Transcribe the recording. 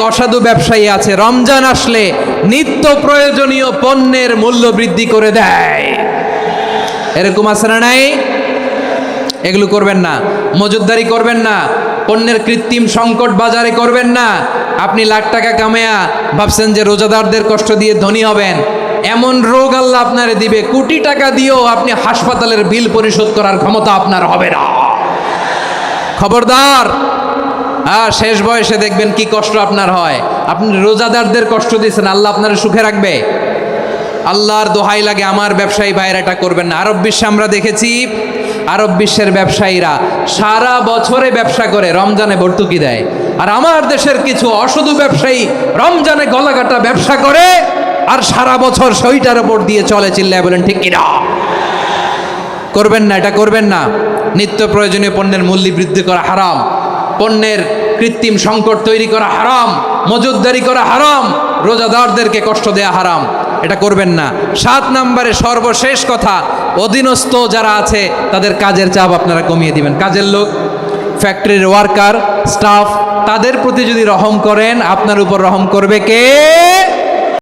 অসাধু ব্যবসায়ী আছে রমজান আসলে নিত্য প্রয়োজনীয় পণ্যের মূল্য বৃদ্ধি করে দেয়। এরকম আছে না নাই? এগুলো করবেন না। মজুতদারি করবেন না। পণ্যের কৃত্রিম সংকট বাজারে করবেন না। আপনি লাখ টাকা কামায়া ভাবছেন যে রোজাদারদের কষ্ট দিয়ে ধনী হবেন, এমন রোগ আল্লাহ আপনারে দিবে, কোটি টাকা দিয়েও আপনি হাসপাতালের বিল পরিশোধ করার ক্ষমতা আপনার হবে না। খবরদার। শেষ বয়সে দেখবেন কি কষ্ট আপনার হয়। আপনি রোজাদারদের কষ্ট দিয়েছেন, আল্লাহ আপনার সুখে রাখবে? আল্লাহর দোহাই লাগে আমার ব্যবসায়ী ভাইয়েরা এটা করবেন না। আরব বিশ্বে আমরা দেখেছি, আরব বিশ্বের ব্যবসায়ীরা সারা বছরে ব্যবসা করে, রমজানে ভর্তুকি দেয়। আর আমার দেশের কিছু অসাধু ব্যবসায়ী রমজানে গলাকাটা ব্যবসা করে আর সারা বছর সইটার উপর দিয়ে চলে। চিল্লায় বলেন ঠিক কিনা? করবেন না, এটা করবেন না। নিত্য প্রয়োজনীয় পণ্যের মূল্য বৃদ্ধি করা হারাম, পণ্যের কৃত্রিম সংকট তৈরি করা হারাম, মজুতদারি করা হারাম, রোজাদারদেরকে কষ্ট দেয়া হারাম, এটা করবেন না। 7 নম্বরে সর্বশেষ কথা, অধীনস্থ যারা আছে তাদের কাজের চাপ আপনারা কমিয়ে দিবেন। কাজের লোক, ফ্যাক্টরির ওয়ার্কার, স্টাফ, তাদের প্রতি যদি রহম করেন, আপনার উপর রহম করবে কে?